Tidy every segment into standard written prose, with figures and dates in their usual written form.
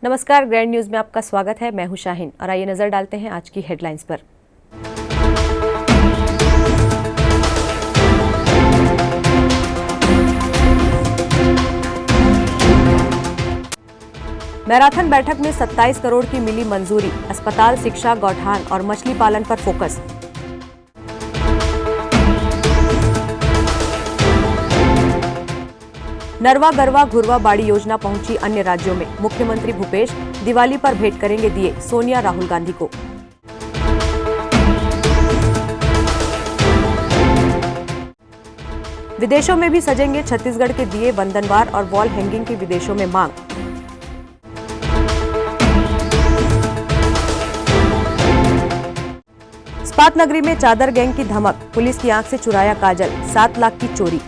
नमस्कार, grand news में आपका स्वागत है। मैं हूं शाहीन और आइए नजर डालते हैं आज की हेडलाइंस पर। मैराथन बैठक में 27 करोड़ की मिली मंजूरी। अस्पताल, शिक्षा, गौठान और मछली पालन पर फोकस। नरवा गरवा घुरवा बाड़ी योजना पहुंची अन्य राज्यों में। मुख्यमंत्री भूपेश दिवाली पर भेंट करेंगे दिए सोनिया राहुल गांधी को। विदेशों में भी सजेंगे छत्तीसगढ़ के दिए। वंदनवार और वॉल हैंगिंग की विदेशों में मांग। इस्पात नगरी में चादर गैंग की धमक। पुलिस की आंख से चुराया काजल। 7 लाख की चोरी।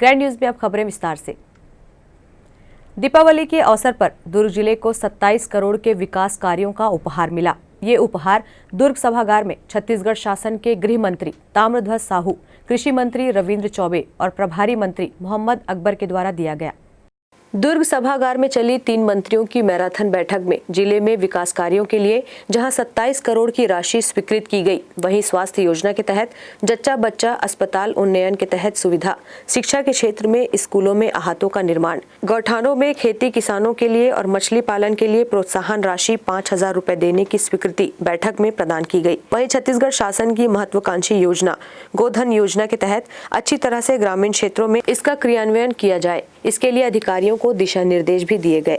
ग्रैंड न्यूज में अब खबरें विस्तार से। दीपावली के अवसर पर दुर्ग जिले को 27 करोड़ के विकास कार्यों का उपहार मिला। ये उपहार दुर्ग सभागार में छत्तीसगढ़ शासन के गृह मंत्री ताम्रध्वज साहू, कृषि मंत्री रविंद्र चौबे और प्रभारी मंत्री मोहम्मद अकबर के द्वारा दिया गया। दुर्ग सभागार में चली 3 मंत्रियों की मैराथन बैठक में जिले में विकास कार्यों के लिए जहां 27 करोड़ की राशि स्वीकृत की गई, वहीं स्वास्थ्य योजना के तहत जच्चा बच्चा अस्पताल उन्नयन के तहत सुविधा, शिक्षा के क्षेत्र में स्कूलों में आहतों का निर्माण, गौठानों में खेती किसानों के लिए और मछली पालन के लिए प्रोत्साहन राशि 5,000 रुपए देने की स्वीकृति बैठक में प्रदान की गई। वहीं छत्तीसगढ़ शासन की महत्वाकांक्षी योजना गोधन योजना के तहत अच्छी तरह से ग्रामीण क्षेत्रों में इसका क्रियान्वयन किया जाए, इसके लिए अधिकारियों को दिशा निर्देश भी दिए गए।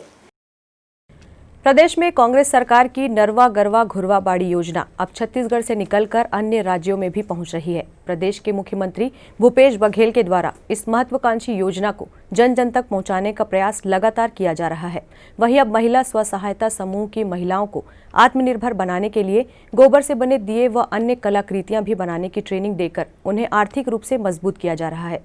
प्रदेश में कांग्रेस सरकार की नरवा गरवा घुरवा बाड़ी योजना अब छत्तीसगढ़ से निकलकर अन्य राज्यों में भी पहुंच रही है। प्रदेश के मुख्यमंत्री भूपेश बघेल के द्वारा इस महत्वाकांक्षी योजना को जन जन तक पहुंचाने का प्रयास लगातार किया जा रहा है। वहीं अब महिला स्व सहायता समूह की महिलाओं को आत्मनिर्भर बनाने के लिए गोबर से बने दिए व अन्य कलाकृतियां भी बनाने की ट्रेनिंग देकर उन्हें आर्थिक रूप से मजबूत किया जा रहा है।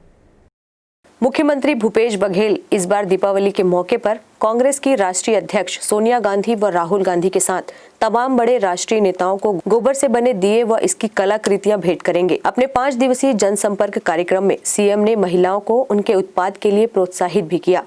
मुख्यमंत्री भूपेश बघेल इस बार दीपावली के मौके पर कांग्रेस की राष्ट्रीय अध्यक्ष सोनिया गांधी व राहुल गांधी के साथ तमाम बड़े राष्ट्रीय नेताओं को गोबर से बने दिए व इसकी कलाकृतियां भेंट करेंगे। अपने 5 दिवसीय जनसंपर्क कार्यक्रम में सीएम ने महिलाओं को उनके उत्पाद के लिए प्रोत्साहित भी किया।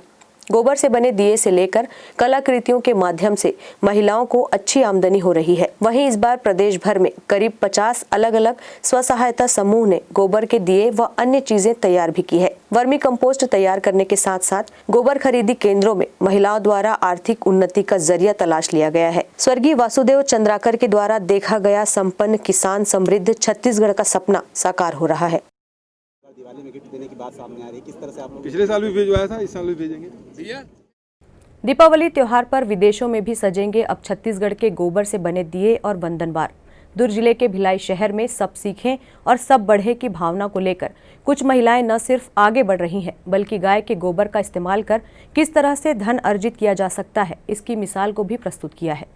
गोबर से बने दिए से लेकर कलाकृतियों के माध्यम से महिलाओं को अच्छी आमदनी हो रही है। वहीं इस बार प्रदेश भर में करीब 50 अलग अलग स्व सहायता समूह ने गोबर के दिए व अन्य चीजें तैयार भी की है। वर्मी कंपोस्ट तैयार करने के साथ साथ गोबर खरीदी केंद्रों में महिलाओं द्वारा आर्थिक उन्नति का जरिया तलाश लिया गया है। स्वर्गीय वासुदेव चंद्राकर के द्वारा देखा गया संपन्न किसान समृद्ध छत्तीसगढ़ का सपना साकार हो रहा है। दिवाली में गिफ्ट देने की बात सामने आ रही है, किस तरह से आप लोग? पिछले साल भी भिजवाया था, इस साल भी भेजेंगे। दीपावली त्योहार पर विदेशों में भी सजेंगे अब छत्तीसगढ़ के गोबर से बने दिए और वंदनवार। दुर्ग जिले के भिलाई शहर में सब सीखें और सब बढ़े की भावना को लेकर कुछ महिलाएं न सिर्फ आगे बढ़ रही हैं, बल्कि गाय के गोबर का इस्तेमाल कर किस तरह से धन अर्जित किया जा सकता है, इसकी मिसाल को भी प्रस्तुत किया है।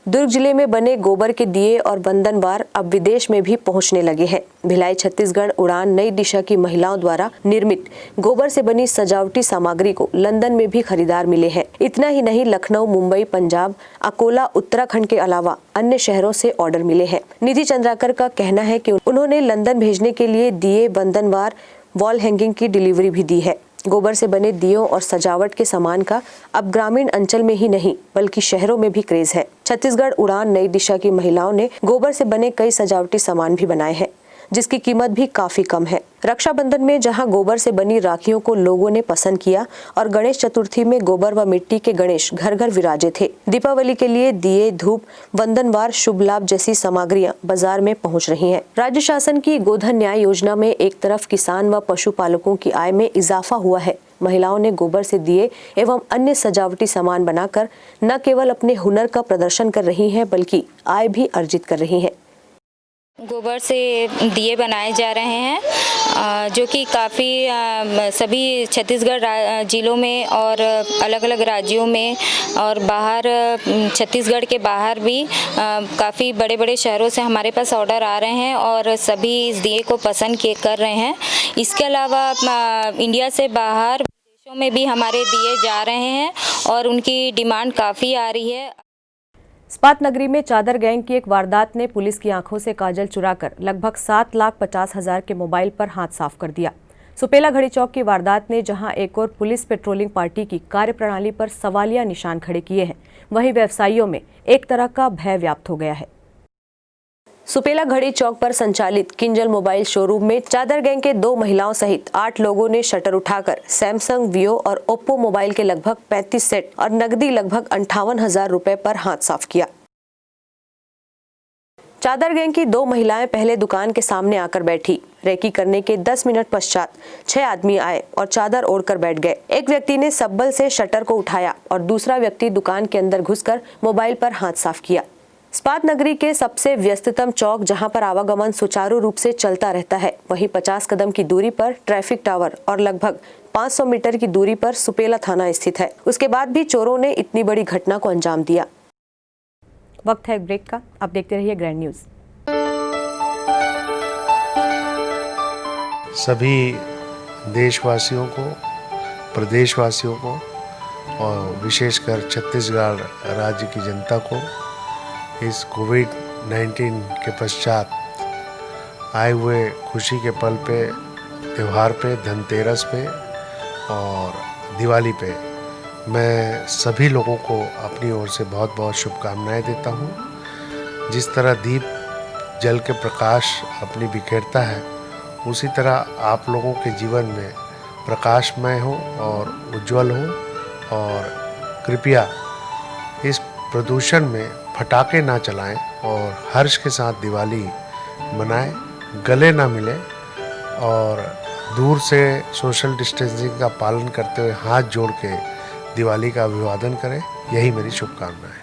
दुर्ग जिले में बने गोबर के दिए और वंदनवार अब विदेश में भी पहुंचने लगे हैं। भिलाई छत्तीसगढ़ उड़ान नई दिशा की महिलाओं द्वारा निर्मित गोबर से बनी सजावटी सामग्री को लंदन में भी खरीदार मिले हैं। इतना ही नहीं, लखनऊ, मुंबई, पंजाब, अकोला, उत्तराखंड के अलावा अन्य शहरों से ऑर्डर मिले हैं। निधि चंद्राकर का कहना है कि उन्होंने लंदन भेजने के लिए दिए, वंदनवार, वॉल हैंगिंग की डिलीवरी भी दी है। गोबर से बने दियों और सजावट के सामान का अब ग्रामीण अंचल में ही नहीं बल्कि शहरों में भी क्रेज है। छत्तीसगढ़ उड़ान नई दिशा की महिलाओं ने गोबर से बने कई सजावटी सामान भी बनाए हैं, जिसकी कीमत भी काफी कम है। रक्षाबंधन में जहां गोबर से बनी राखियों को लोगों ने पसंद किया और गणेश चतुर्थी में गोबर व मिट्टी के गणेश घर घर विराजे थे। दीपावली के लिए दिए, धूप, वंदनवार, शुभ लाभ जैसी सामग्रियां बाजार में पहुंच रही हैं। राज्य शासन की गोधन न्याय योजना में एक तरफ किसान व पशुपालकों की आय में इजाफा हुआ है, महिलाओं ने गोबर से दिए एवं अन्य सजावटी सामान बनाकर न केवल अपने हुनर का प्रदर्शन कर रही हैं बल्कि आय भी अर्जित कर रही हैं। गोबर से दिए बनाए जा रहे हैं जो कि काफ़ी सभी छत्तीसगढ़ जिलों में और अलग अलग राज्यों में और बाहर छत्तीसगढ़ के बाहर भी काफ़ी बड़े बड़े शहरों से हमारे पास ऑर्डर आ रहे हैं और सभी इस दिए को पसंद कर रहे हैं। इसके अलावा इंडिया से बाहर विदेशों में भी हमारे दिए जा रहे हैं और उनकी डिमांड काफ़ी आ रही है। इस्पात नगरी में चादर गैंग की एक वारदात ने पुलिस की आंखों से काजल चुराकर लगभग 7,50,000 के मोबाइल पर हाथ साफ कर दिया। सुपेला घड़ी चौक की वारदात ने जहां एक और पुलिस पेट्रोलिंग पार्टी की कार्यप्रणाली पर सवालिया निशान खड़े किए हैं, वहीं व्यवसायियों में एक तरह का भय व्याप्त हो गया है। सुपेला घड़ी चौक पर संचालित किंजल मोबाइल शोरूम में चादर गैंग के 2 महिलाओं सहित 8 लोगों ने शटर उठाकर सैमसंग, वियो और ओप्पो मोबाइल के लगभग 35 सेट और नकदी लगभग 58,000 रुपए पर हाथ साफ किया। चादर गैंग की 2 महिलाएं पहले दुकान के सामने आकर बैठी। रेकी करने के 10 मिनट पश्चात 6 आदमी आए और चादर ओढ़कर बैठ गए। एक व्यक्ति ने सब्बल से शटर को उठाया और दूसरा व्यक्ति दुकान के अंदर घुसकर मोबाइल पर हाथ साफ किया। इस्पात नगरी के सबसे व्यस्ततम चौक, जहां पर आवागमन सुचारू रूप से चलता रहता है, वहीं 50 कदम की दूरी पर ट्रैफिक टावर और लगभग 500 मीटर की दूरी पर सुपेला थाना स्थित है। उसके बाद भी चोरों ने इतनी बड़ी घटना को अंजाम दिया। वक्त है एक ब्रेक का, अब देखते रहिए ग्रैंड न्यूज। सभी देशवासियों को, प्रदेशवासियों को और विशेषकर छत्तीसगढ़ राज्य की जनता को इस कोविड-19 के पश्चात आए हुए खुशी के पल पे, त्यौहार पे, धनतेरस पे और दिवाली पे मैं सभी लोगों को अपनी ओर से बहुत बहुत शुभकामनाएं देता हूं। जिस तरह दीप जल के प्रकाश अपनी बिखेरता है, उसी तरह आप लोगों के जीवन में प्रकाशमय हो और उज्जवल हो और कृपया इस प्रदूषण में फटाके ना चलाएं और हर्ष के साथ दिवाली मनाएं, गले ना मिलें और दूर से सोशल डिस्टेंसिंग का पालन करते हुए हाथ जोड़ के दिवाली का अभिवादन करें। यही मेरी शुभकामना है।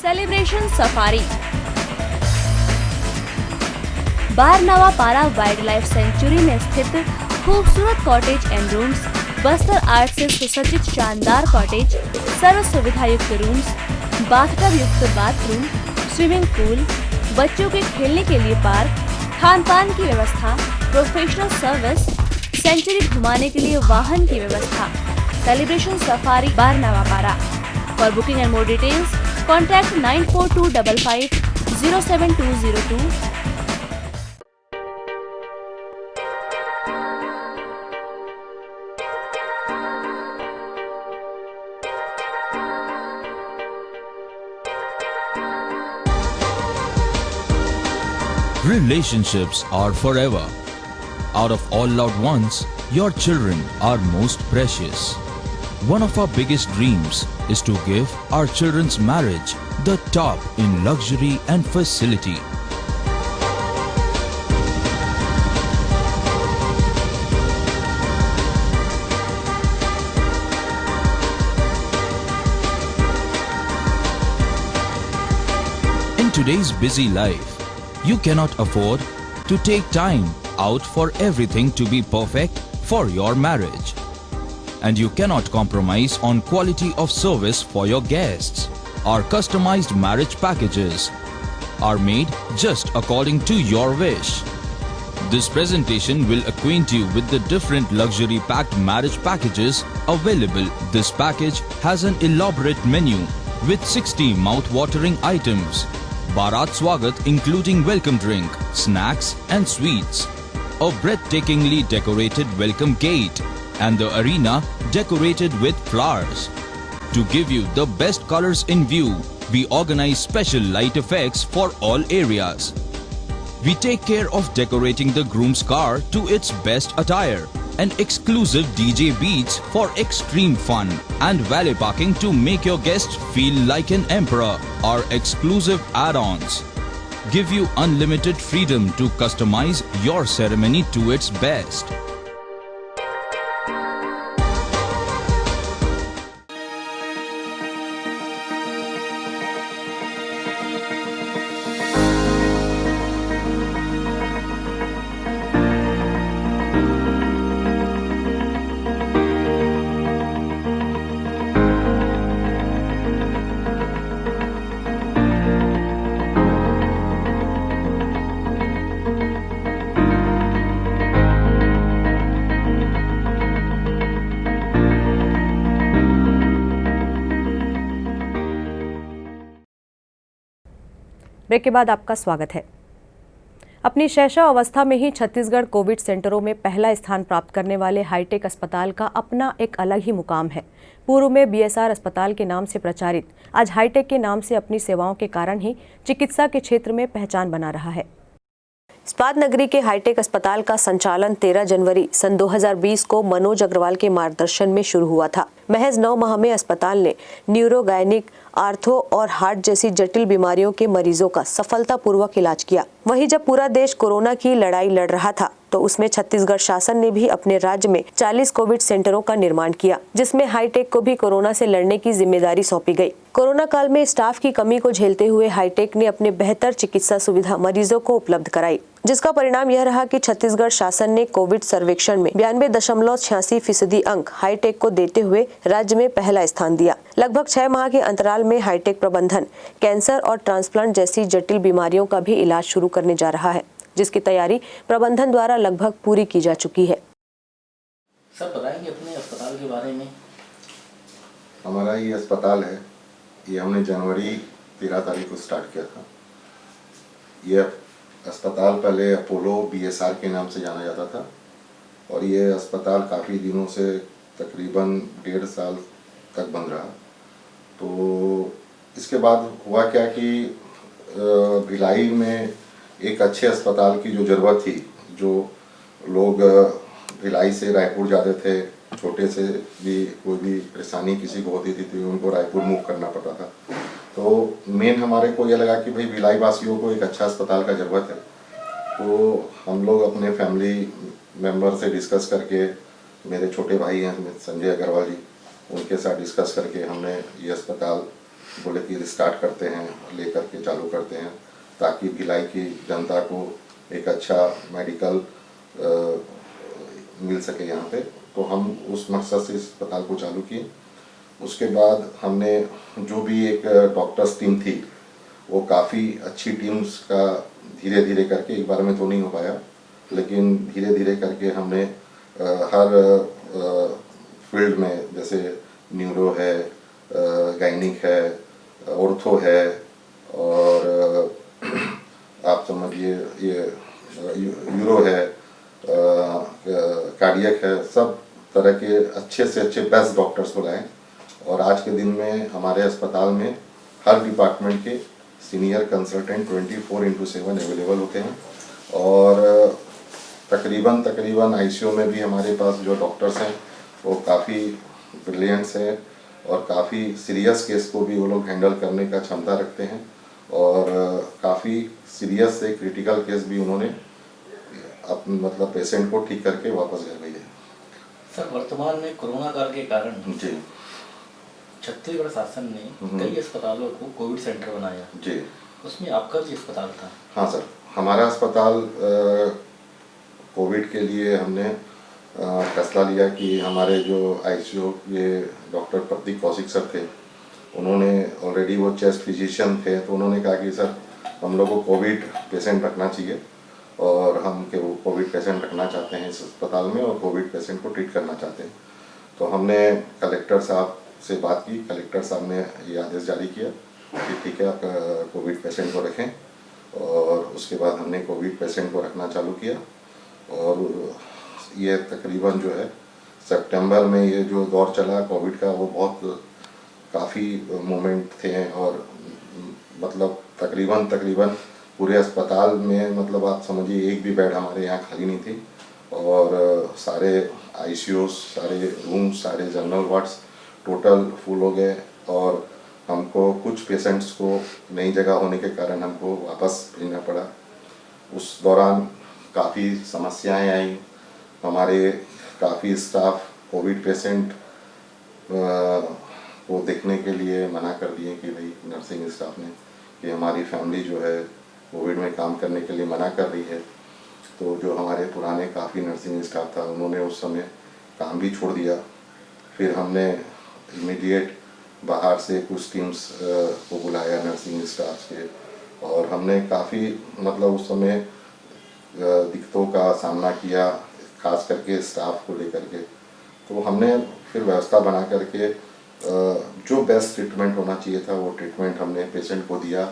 सेलिब्रेशन सफारी बारनावा पारा वाइल्ड लाइफ सेंचुरी में स्थित खूबसूरत cottage and rooms, Bastar art से सुसज्जित शानदार कॉटेज, सर्व सुविधा युक्त रूम्स, बाथटब युक्त बाथरूम, स्विमिंग पूल, बच्चों के खेलने के लिए पार्क, खान पान की व्यवस्था, प्रोफेशनल सर्विस, सेंचुरी घुमाने के लिए वाहन की व्यवस्था। सेलिब्रेशन सफारी बारनावा पारा। For booking and more details contact 9425507202। Relationships are forever. Out of all loved ones, your children are most precious. One of our biggest dreams is to give our children's marriage the top in luxury and facility. In today's busy life, you cannot afford to take time out for everything to be perfect for your marriage. And you cannot compromise on quality of service for your guests. Our customized marriage packages are made just according to your wish. This presentation will acquaint you with the different luxury packed marriage packages available. This package has an elaborate menu with 60 mouth-watering items. Bharat Swagat including welcome drink, snacks and sweets. A breathtakingly decorated welcome gate and the arena decorated with flowers. To give you the best colors in view, we organize special light effects for all areas. We take care of decorating the groom's car to its best attire and exclusive DJ beats for extreme fun and valet parking to make your guests feel like an emperor. Our exclusive add-ons give you unlimited freedom to customize your ceremony to its best. Break के बाद आपका स्वागत है। अपनी शैशव अवस्था में ही Chhattisgarh Covid सेंटरों में पहला स्थान प्राप्त करने वाले हाईटेक अस्पताल का अपना एक अलग ही मुकाम है। पूर्व में बीएसआर अस्पताल के नाम से प्रचारित आज हाईटेक के नाम से अपनी सेवाओं के कारण ही चिकित्सा के क्षेत्र में पहचान बना रहा है। इस्पात नगरी के हाईटेक अस्पताल का संचालन 13 जनवरी सन 2020 को मनोज अग्रवाल के मार्गदर्शन में शुरू हुआ था। महज 9 माह में अस्पताल ने न्यूरो, गायनिक, आर्थो और हार्ट जैसी जटिल बीमारियों के मरीजों का सफलतापूर्वक इलाज किया। वहीं जब पूरा देश कोरोना की लड़ाई लड़ रहा था तो उसमें छत्तीसगढ़ शासन ने भी अपने राज्य में 40 कोविड सेंटरों का निर्माण किया, जिसमें हाईटेक को भी कोरोना से लड़ने की जिम्मेदारी सौंपी गई। कोरोना काल में स्टाफ की कमी को झेलते हुए हाईटेक ने अपने बेहतर चिकित्सा सुविधा मरीजों को उपलब्ध कराई, जिसका परिणाम यह रहा कि छत्तीसगढ़ शासन ने कोविड सर्वेक्षण में 92.86% अंक हाईटेक को देते हुए राज्य में पहला स्थान दिया। लगभग 6 माह के अंतराल में हाईटेक प्रबंधन कैंसर और ट्रांसप्लांट जैसी जटिल बीमारियों का भी इलाज शुरू करने जा रहा है, जिसकी तैयारी प्रबंधन द्वारा लगभग पूरी की जा चुकी है। सर बताएंगे अपने अस्पताल के बारे में? हमारा ये अस्पताल है, ये हमने जनवरी 13 तारीख को स्टार्ट किया था। ये अस्पताल पहले अपोलो बीएसआर के नाम से जाना जाता था और ये अस्पताल काफ़ी दिनों से तकरीबन 1.5 साल तक बंद रहा। तो इसके बाद हुआ क्या कि भिलाई में एक अच्छे अस्पताल की जो ज़रूरत थी, जो लोग भिलाई से रायपुर जाते थे, छोटे से भी कोई भी परेशानी किसी को होती थी तो उनको रायपुर मूव करना पड़ता था। तो मेन हमारे को ये लगा कि भाई भिलाई वासियों को एक अच्छा अस्पताल का ज़रूरत है। तो हम लोग अपने फैमिली मेंबर से डिस्कस करके, मेरे छोटे भाई हैं संजय अग्रवाल जी, उनके साथ डिस्कस करके हमने ये अस्पताल बोले कि स्टार्ट करते हैं, लेकर के चालू करते हैं, ताकि भिलाई की जनता को एक अच्छा मेडिकल मिल सके यहाँ पे। तो हम उस मकसद से इस अस्पताल को चालू किए। उसके बाद हमने जो भी एक डॉक्टर्स टीम थी, वो काफ़ी अच्छी टीम्स का धीरे धीरे करके, एक बार में तो नहीं हो पाया, लेकिन धीरे धीरे करके हमने हर फील्ड में, जैसे न्यूरो है, गायनिक है, ऑर्थो है और आप समझिए ये यूरो है, कार्डियक है, सब तरह के अच्छे से अच्छे बेस्ट डॉक्टर्स को लाएं। और आज के दिन में हमारे अस्पताल में हर डिपार्टमेंट के सीनियर कंसल्टेंट 24/7 अवेलेबल होते हैं और तकरीबन आईसीयू में भी हमारे पास जो डॉक्टर्स हैं वो काफ़ी ब्रिलियंट्स हैं और काफ़ी सीरियस केस को भी वो लोग हैंडल करने का क्षमता रखते हैं और काफ़ी सीरियस से क्रिटिकल केस भी उन्होंने मतलब पेशेंट को ठीक करके वापस घर भेजे। सर वर्तमान में कोरोना काल के कारण जी छत्तीसगढ़ शासन ने कई अस्पतालों को कोविड सेंटर बनाया जी, उसमें आपका भी अस्पताल था? हाँ सर, हमारा अस्पताल कोविड के लिए हमने फैसला लिया कि हमारे जो आईसीयू ये डॉक्टर प्रतीक कौशिक सर थे, उन्होंने ऑलरेडी वो चेस्ट फिजिशियन थे, तो उन्होंने कहा कि सर हम लोग को कोविड पेशेंट रखना चाहिए और हम के वो कोविड पेशेंट रखना चाहते हैं इस अस्पताल में और कोविड पेशेंट को ट्रीट करना चाहते हैं। तो हमने कलेक्टर साहब से बात की, कलेक्टर साहब ने ये आदेश जारी किया कि ठीक है आप कोविड पेशेंट को रखें और उसके बाद हमने कोविड पेशेंट को रखना चालू किया। और ये तकरीबन जो है सितंबर में ये जो दौर चला कोविड का, वो बहुत काफ़ी मोमेंट थे और मतलब तकरीबन पूरे अस्पताल में मतलब आप समझिए एक भी बेड हमारे यहाँ खाली नहीं थी और सारे आईसीयूज, सारे रूम्स, सारे जनरल वार्ड्स टोटल फुल हो गए और हमको कुछ पेशेंट्स को नई जगह होने के कारण हमको वापस भेजना पड़ा। उस दौरान काफ़ी समस्याएं आई, हमारे काफ़ी स्टाफ कोविड पेशेंट को देखने के लिए मना कर दिए कि भाई नर्सिंग स्टाफ ने कि हमारी फैमिली जो है कोविड में काम करने के लिए मना कर रही है। तो जो हमारे पुराने काफ़ी नर्सिंग स्टाफ था उन्होंने उस समय काम भी छोड़ दिया। फिर हमने इमीडिएट बाहर से कुछ टीम्स को बुलाया नर्सिंग स्टाफ के और हमने काफ़ी मतलब उस समय दिक्कतों का सामना किया, खास करके स्टाफ को लेकर के। तो हमने फिर व्यवस्था बना करके जो बेस्ट ट्रीटमेंट होना चाहिए था वो ट्रीटमेंट हमने पेशेंट को दिया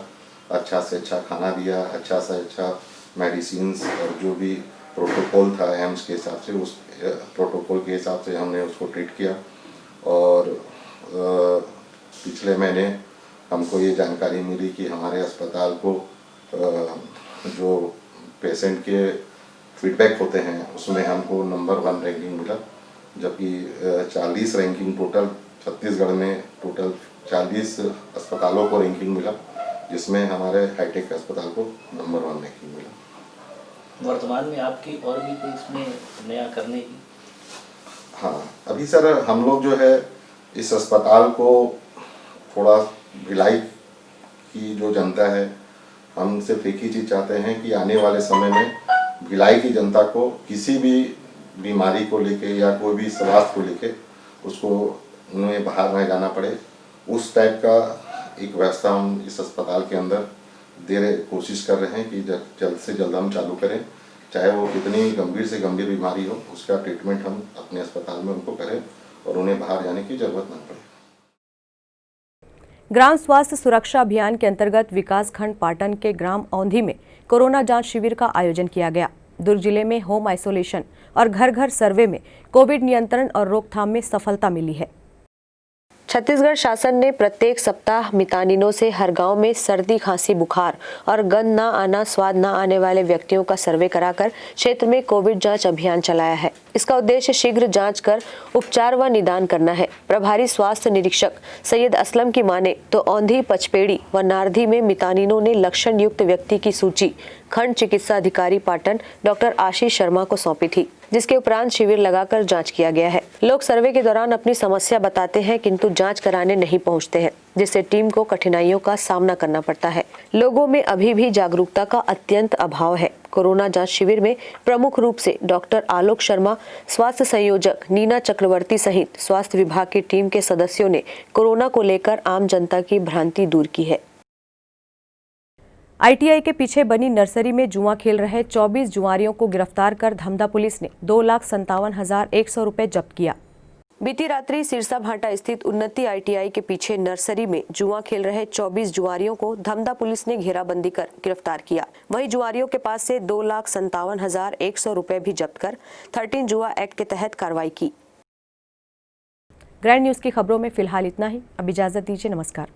अच्छा से अच्छा खाना दिया, अच्छा से अच्छा मेडिसिन्स और जो भी प्रोटोकॉल था एम्स के हिसाब से उस प्रोटोकॉल के हिसाब से हमने उसको ट्रीट किया। और पिछले महीने हमको ये जानकारी मिली कि हमारे अस्पताल को जो पेशेंट के फीडबैक होते हैं उसमें हमको नंबर 1 रैंकिंग मिला, जबकि 40 रैंकिंग टोटल छत्तीसगढ़ में टोटल 40 अस्पतालों को रैंकिंग मिला, जिसमें हमारे हाईटेक अस्पताल को नंबर 1 रैंकिंग मिला। वर्तमान में आपकी और भी कोई इसमें नया करने की? हाँ, अभी सर हम लोग जो है इस अस्पताल को थोड़ा भिलाई की जो जनता है, हम सिर्फ एक ही चीज़ चाहते हैं कि आने वाले समय में भिलाई की जनता को किसी भी बीमारी को लेके या कोई भी स्वास्थ्य को लेके उसको उन्हें बाहर न जाना पड़े, उस टाइप का एक व्यवस्था हम इस अस्पताल के अंदर कोशिश कर रहे हैं कि जल्द से जल्द हम चालू करें। चाहे वो कितनी गंभीर से गंभीर बीमारी हो, उसका ट्रीटमेंट हम अपने अस्पताल में उनको करें और उन्हें बाहर जाने की जरूरत न पड़े। ग्राम स्वास्थ्य सुरक्षा अभियान के अंतर्गत विकासखंड पाटन के ग्राम औंधी में कोरोना जांच शिविर का आयोजन किया गया। दुर्ग जिले में होम आइसोलेशन और घर घर सर्वे में कोविड नियंत्रण और रोकथाम में सफलता मिली है। छत्तीसगढ़ शासन ने प्रत्येक सप्ताह मितानिनों से हर गांव में सर्दी, खांसी, बुखार और गंध न आना, स्वाद न आने वाले व्यक्तियों का सर्वे कराकर क्षेत्र में कोविड जांच अभियान चलाया है। इसका उद्देश्य शीघ्र जांच कर उपचार व निदान करना है। प्रभारी स्वास्थ्य निरीक्षक सैयद असलम की माने तो औंधी, पचपेड़ी व नारधी में मितानिनों ने लक्षण युक्त व्यक्ति की सूची खंड चिकित्सा अधिकारी पाटन डॉक्टर आशीष शर्मा को सौंपी थी, जिसके उपरांत शिविर लगाकर जांच किया गया है। लोग सर्वे के दौरान अपनी समस्या बताते हैं, किंतु जांच कराने नहीं पहुंचते हैं, जिससे टीम को कठिनाइयों का सामना करना पड़ता है। लोगों में अभी भी जागरूकता का अत्यंत अभाव है। कोरोना जांच शिविर में प्रमुख रूप से डॉक्टर आलोक शर्मा, स्वास्थ्य संयोजक नीना चक्रवर्ती सहित स्वास्थ्य विभाग की टीम के सदस्यों ने कोरोना को लेकर आम जनता की भ्रांति दूर की है। आईटीआई के पीछे बनी नर्सरी में जुआ खेल रहे 24 जुआरियों को गिरफ्तार कर धमधा पुलिस ने 2,57,100 रुपए जब्त किया। बीती रात्रि सिरसा भाटा स्थित उन्नति आईटीआई के पीछे नर्सरी में जुआ खेल रहे 24 जुआरियों को धमधा पुलिस ने घेराबंदी कर गिरफ्तार किया। वहीं जुआरियों के पास से 2,57,100 रुपए भी जब्त कर 13 जुआ एक्ट के तहत कार्रवाई की। ग्रैंड न्यूज की खबरों में फिलहाल इतना ही। अब इजाजत दीजिए। नमस्कार।